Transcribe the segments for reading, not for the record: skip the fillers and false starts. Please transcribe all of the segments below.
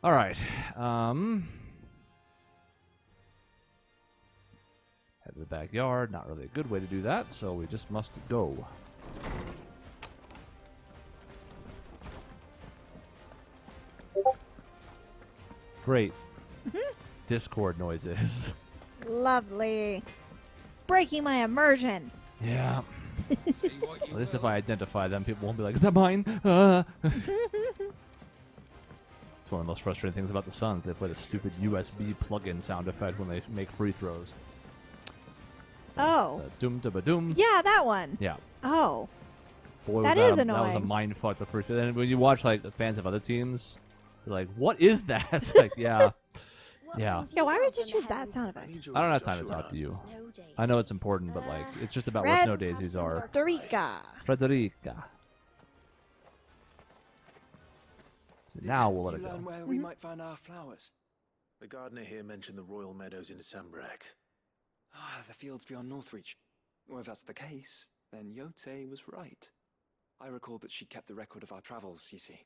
All right. Head to the backyard. Not really a good way to do that, so we just must go. Great. Discord noises. Lovely. Breaking my immersion. Yeah. At least if I identify them, people won't be like, "Is that mine?" It's one of the most frustrating things about the Suns. They play the stupid USB plug-in sound effect when they make free throws. Oh. Doom da ba doom. Yeah, that one. Yeah. Oh. Boy, That was is that That was a annoying. mind fuck the first. And when you watch like the fans of other teams, you're like, "What is that?" It's like, yeah, yeah. Yeah, why would you choose that sound effect? I don't have time to talk to you. I know it's important, but like, it's just about what snow daisies are. Frederica. Frederica. So now we'll let it You learn go. where we might find our flowers. The gardener here mentioned the Royal Meadows in Sembrak. Ah, the fields beyond Northreach. Well, if that's the case, then Yote was right. I recalled that she kept the record of our travels, you see.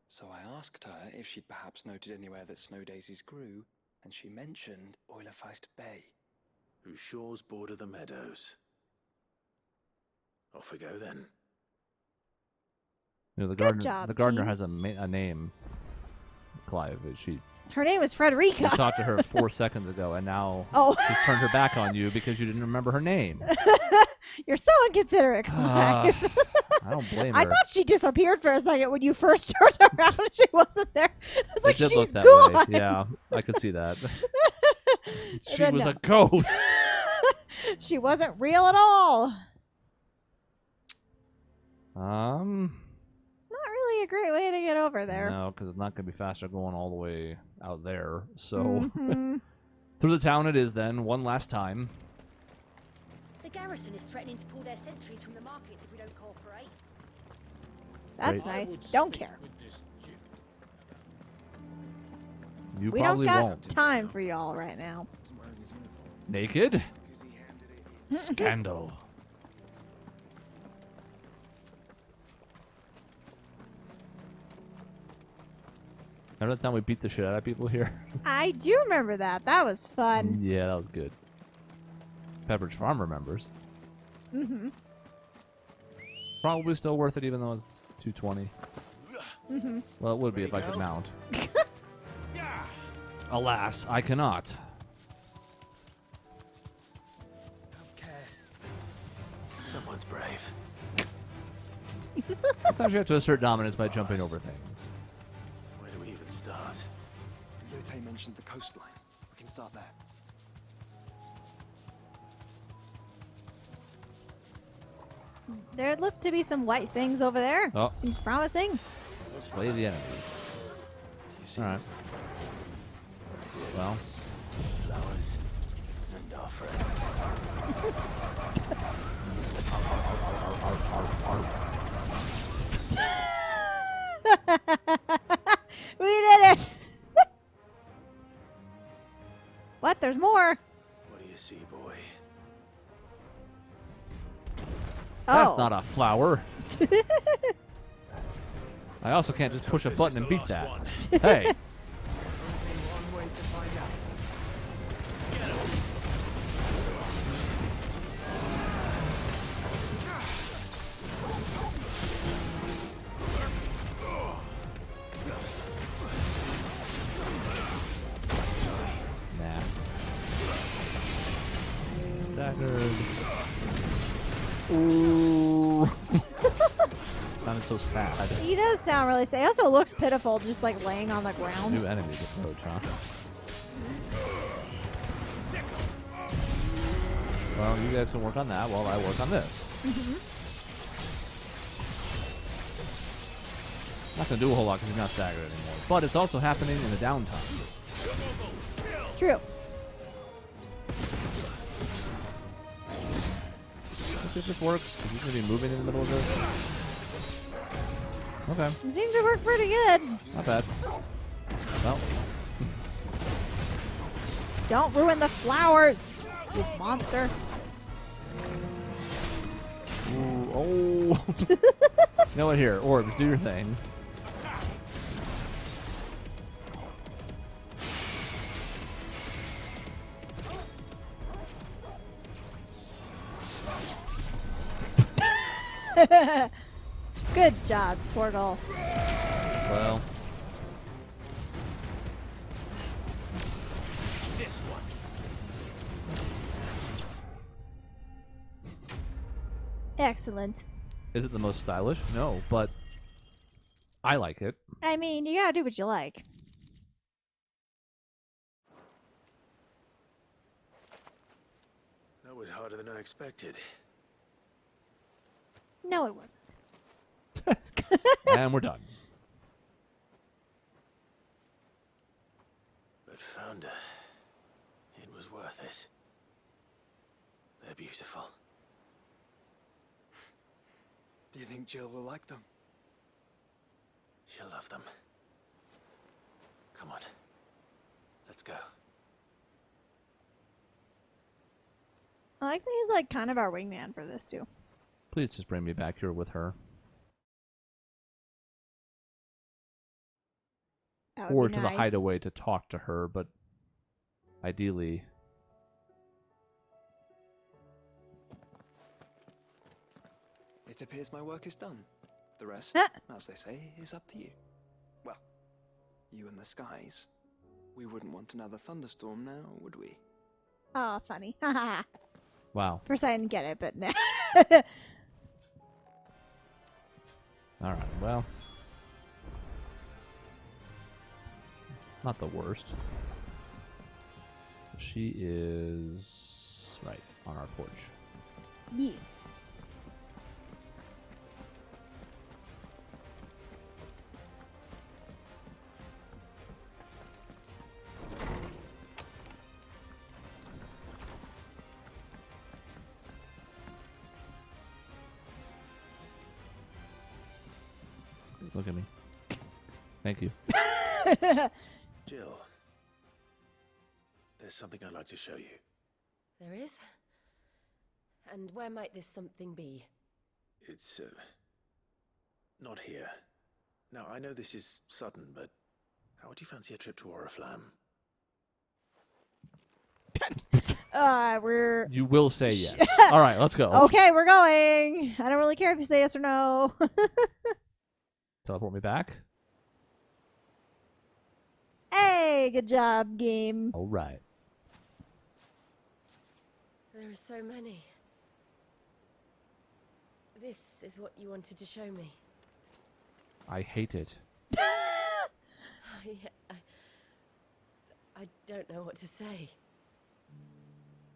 So I asked her if she'd perhaps noted anywhere that snow daisies grew, and she mentioned Eulerfeist Bay. Whose shores border the meadows. Off we go then. You know, Good job, the gardener team. has a name. Clive. She Her name is you Frederica. talked to her 4 seconds ago, and now Oh. she's turned her back on you because you didn't remember her name. You're so inconsiderate, Clive. I don't blame her. I thought she disappeared for a second when you first turned around and she wasn't there. I was like, it did she's look that gone. way. Yeah, I could see that. She then was no. a ghost. She wasn't real at all. Not really a great way to get over there. No, because it's not going to be faster going all the way out there. So Mhm. through the town it is then, one last time. The garrison is threatening to pull their sentries from the markets if we don't cooperate. That's Great. nice. Don't care. You We don't probably got won't. time for y'all right now. Naked? Scandal. Remember that time we beat the shit out of people here? I do remember that. That was fun. Yeah, that was good. Pepperidge Farm remembers. Mm-hmm. Probably still worth it even though it's 220. Mm-hmm. Well, it would be if I could mount. Alas, I cannot. Have care. Someone's brave. Sometimes you have to assert dominance by jumping over things. Where do we even start? Yote mentioned the coastline. We can start there. There looked to be some white things over there. Oh. Seems promising. Slay the enemy. Alright. Well, Flowers and our friends. We did it! What? There's more. What do you see, boy? that's Oh. not a flower. I also can't just push a This button is and the beat that. last Hey, Only one way to find out. nah. Staggered. Ooh. Sounded so sad. He does sound really sad. He also looks pitiful, just like laying on the ground. New enemies approach, huh? Well, you guys can work on that while I work on this. Not gonna do a whole lot because he's not staggered anymore. But it's also happening in the downtime. True. Let's see if this works. Is he gonna be moving in the middle of this? Okay, It seems to work pretty good. not bad. Well, Don't ruin the flowers, you monster. ooh, oh. You know what? Here, orbs, do your thing. Good job, Torgal. Well, This one. Excellent. is it the most stylish? No, but I like it. I mean, you gotta do what you like. That was harder than I expected. No, it wasn't. And we're done. But Founder, it was worth it. They're beautiful. Do you think Jill will like them? She'll love them. Come on. Let's go. I like that he's like kind of our wingman for this too. Please just bring me back here with her. That would Or be to the nice. hideaway to talk to her, but ideally... It appears my work is done. The rest, Ah. as they say, is up to you. Well, you and the skies. We wouldn't want another thunderstorm now, would we? Oh, funny. Wow. First, I didn't get it, but nah. Alright, well... Not the worst. She is... right, on our porch. Yeah. Look at me. Thank you. Jill, there's something I'd like to show you. There is? And where might this something be? It's, not here. Now, I know this is sudden, but how would you fancy a trip to Oriflamme? We're You will say yes. Alright, let's go. okay. We're going. I don't really care if you say yes or no. Teleport me back. Hey, good job, game. Alright. There are so many. This is what you wanted to show me. I hate it. I don't know what to say.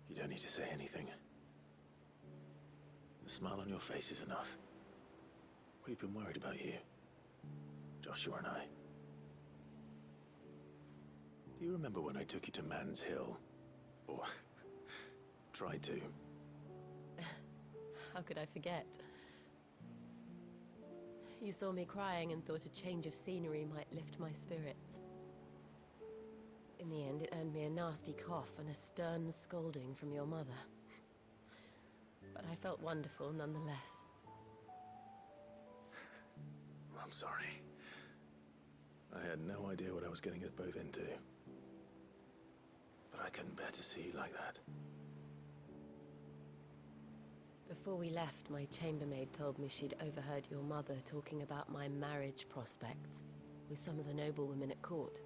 You don't need to say anything. The smile on your face is enough. We've been worried about you, Joshua and I. Do you remember when I took you to Man's Hill? Or tried to? How could I forget? You saw me crying and thought a change of scenery might lift my spirits. In the end, it earned me a nasty cough and a stern scolding from your mother. But I felt wonderful nonetheless. I'm sorry. I had no idea what I was getting us both into. But I couldn't bear to see you like that. Before we left, my chambermaid told me she'd overheard your mother talking about my marriage prospects with some of the noblewomen at court.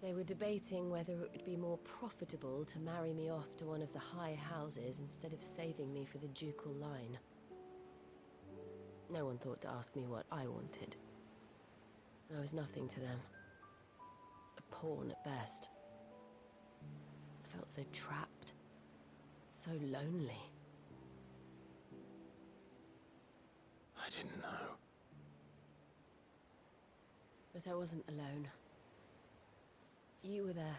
They were debating whether it would be more profitable to marry me off to one of the high houses instead of saving me for the ducal line. No one thought to ask me what I wanted. I was nothing to them. A pawn at best. I felt so trapped, so lonely. I didn't know. But I wasn't alone. You were there.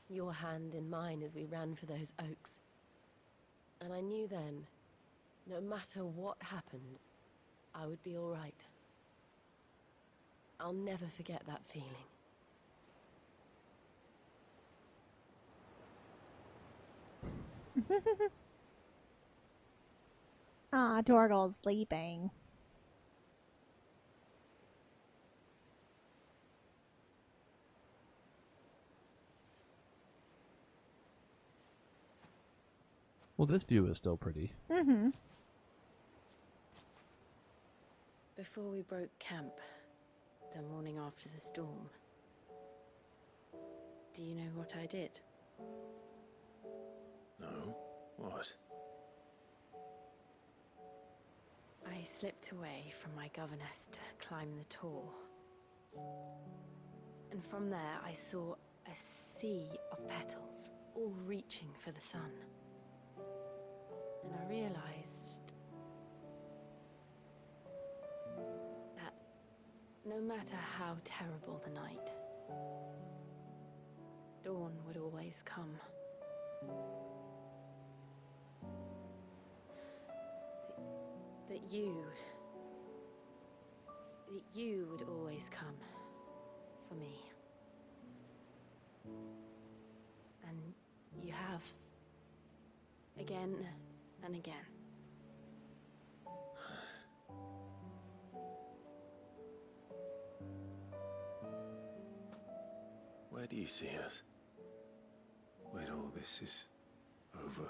Your hand in mine as we ran for those oaks. And I knew then, no matter what happened, I would be all right. I'll never forget that feeling. Ah, Torgal's sleeping. Well, this view is still pretty. Mm-hmm. Before we broke camp, the morning after the storm, do you know what I did? No? What? I slipped away from my governess to climb the tor. And from there I saw a sea of petals, all reaching for the sun. And I realized that no matter how terrible the night, dawn would always come. That you would always come for me. And you have. Again and again. Where do you see us? When all this is over.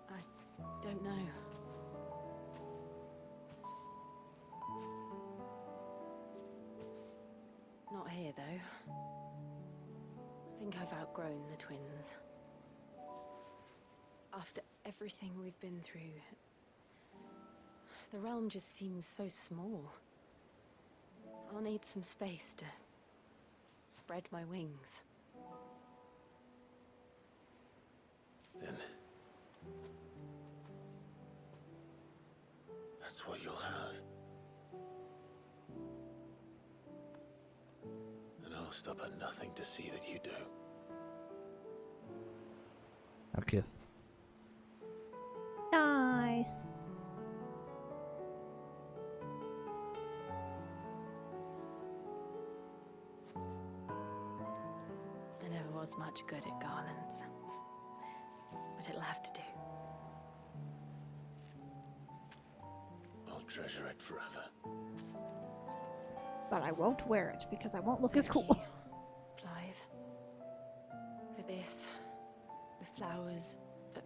I don't know. Not here, though. I think I've outgrown the twins. After everything we've been through, the realm just seems so small. I'll need some space to spread my wings. Then that's what you'll have. And I'll stop at nothing to see that you do. Okay. Nice. I never was much good at garlands, but it'll have to do. I'll treasure it forever. But I won't wear it because I won't look as Thank cool. you, Clive. For this, the flowers, for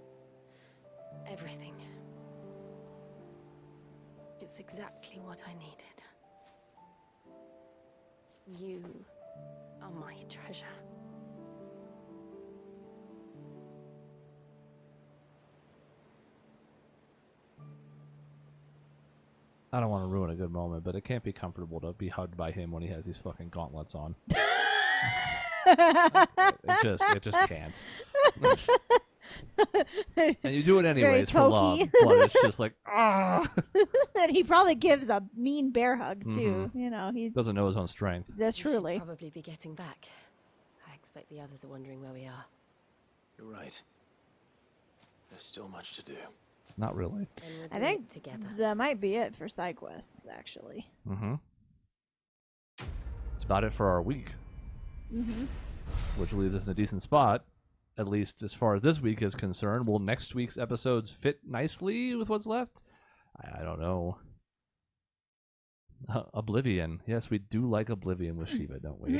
everything. It's exactly what I needed. You are my treasure. I don't want to ruin a good moment, but it can't be comfortable to be hugged by him when he has these fucking gauntlets on. It just can't. And you do it anyways for love, pokey. but it's just like, ah. And he probably gives a mean bear hug too. Mhm. You know, he Doesn't know his own strength. that's We should truly. probably be getting back. I expect the others are wondering where we are. You're right. There's still much to do. Not really. And we'll I do think it together. that might be it for side quests, actually. Mm-hmm. It's about it for our week, Mm-hmm. which leaves us in a decent spot, at least as far as this week is concerned. Will next week's episodes fit nicely with what's left? I don't know. Oblivion. Yes, we do like Oblivion with Shiva, don't we?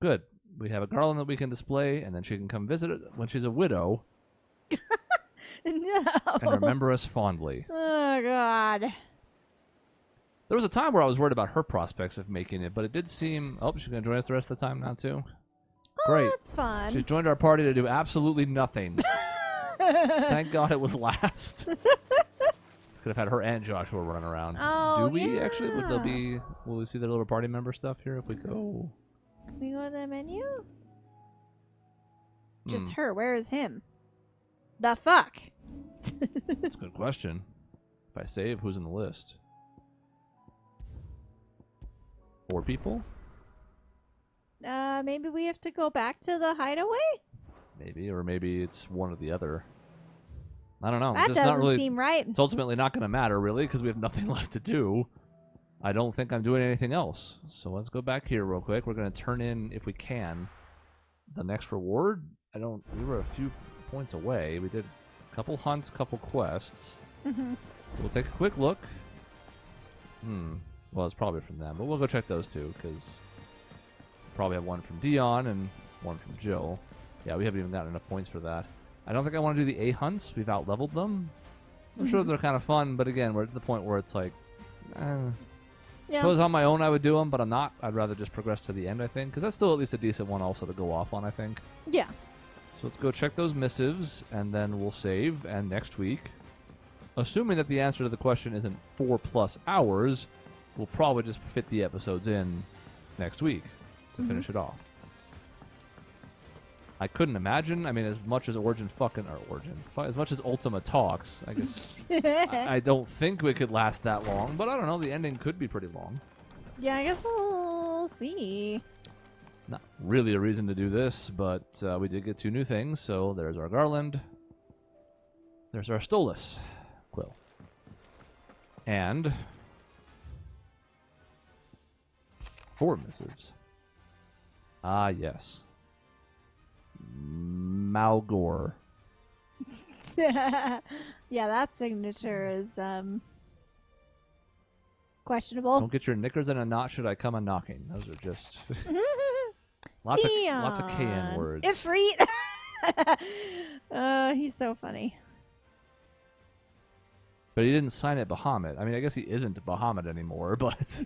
Good. We have a garland that we can display, and then she can come visit it when she's a widow No. and remember us fondly. Oh God. There was a time where I was worried about her prospects of making it, but it did seem... Oh, she's going to join us the rest of the time now, too? Great. Oh, that's fun. She's joined our party to do absolutely nothing. Thank God it was last. Could have had her and Joshua running around. Oh, do we actually? Would there yeah. be? Will we see the little party member stuff here if we go? Can we go to the menu? Just Hmm, her. Where is him? The fuck? that's a good question. If I save, who's in the list? 4 people? Maybe we have to go back to the hideaway? Maybe, or maybe it's one or the other. I don't know. That It's just not doesn't really, seem right. It's ultimately not going to matter, really, because we have nothing left to do. I don't think I'm doing anything else. So let's go back here real quick. We're going to turn in, if we can, the next reward. We were a few points away. We did a couple hunts, couple quests. Mhm. So we'll take a quick look. Well, it's probably from them, but we'll go check those two, because probably have one from Dion and one from Jill. Yeah, we haven't even gotten enough points for that. I don't think I want to do the A hunts. We've out-leveled them. I'm sure they're kind of fun, but again, we're at the point where it's like, Yeah. suppose on my own I would do them, but I'm not. I'd rather just progress to the end, I think, because that's still at least a decent one also to go off on, I think. Yeah. So let's go check those missives, and then we'll save, and next week, assuming that the answer to the question isn't 4+ hours, we'll probably just fit the episodes in next week to finish it off. I couldn't imagine. I mean, as much as as much as Ultima talks, I guess I don't think we could last that long. But I don't know. The ending could be pretty long. Yeah, I guess we'll see. Not really a reason to do this, but we did get 2 new things. So there's our Garland. There's our Stolas quill. And 4 missives. Ah, yes. Malgor. Yeah, that signature is questionable. Don't get your knickers in a knot should I come a knocking. Those are just lots of KN words. Ifrit. He's so funny. But he didn't sign it Bahamut. I mean, I guess he isn't Bahamut anymore, but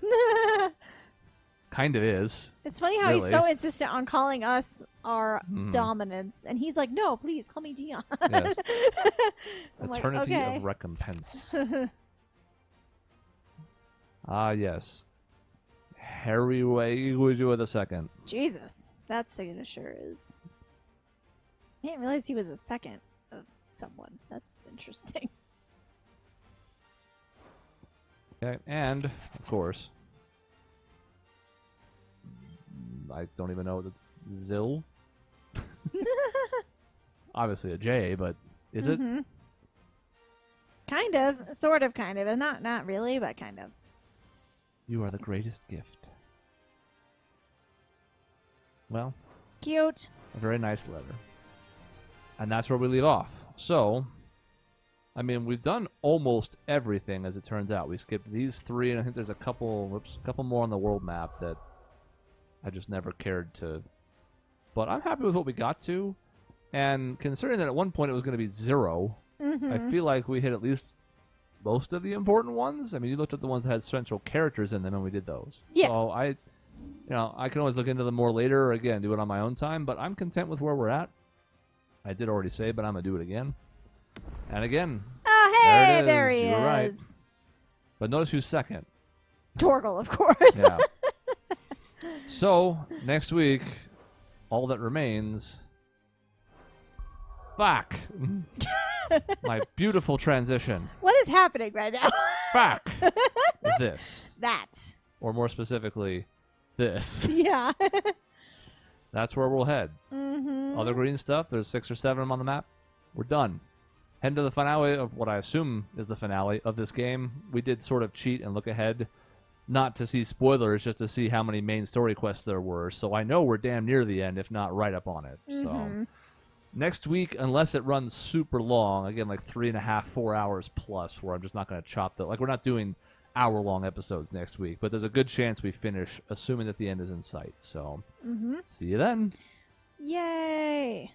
kind of is. It's funny how he's Really. so insistent on calling us our dominance, and he's like, "No, please call me Dion." Yes. I'm like, Eternity okay. of recompense. Ah, yes. Harry Way the second. Jesus, that signature is. I didn't realize he was a second of someone. That's interesting. Okay, and of course, I don't even know. That's Zill. Obviously a J, but is it? Kind of, sort of, kind of, and not really, but kind of. You are the greatest gift. Well, Cute. a very nice letter. And that's where we leave off. So, I mean, we've done almost everything, as it turns out. We skipped these 3, and I think there's a couple more on the world map that I just never cared to. But I'm happy with what we got to. And considering that at one point it was going to be 0, I feel like we hit at least most of the important ones. I mean, you looked at the ones that had central characters in them, and we did those. Yeah. So I can always look into them more later, or again, do it on my own time. But I'm content with where we're at. I did already say, but I'm going to do it again. And again. Oh, hey, it there is. he You were right. is. But notice who's second. Torgal, of course. Yeah. So, next week, all that remains... Back! My beautiful transition. What is happening right now? Back! Is this. That. Or more specifically, this. Yeah. That's where we'll head. Other green stuff, there's 6 or 7 of them on the map. We're done. Head to the finale of what I assume is the finale of this game. We did sort of cheat and look ahead, not to see spoilers, just to see how many main story quests there were. So I know we're damn near the end, if not right up on it. So next week, unless it runs super long, again, like 3.5, 4 hours plus, where I'm just not going to chop the... Like, we're not doing hour-long episodes next week, but there's a good chance we finish, assuming that the end is in sight. So, see you then. Yay.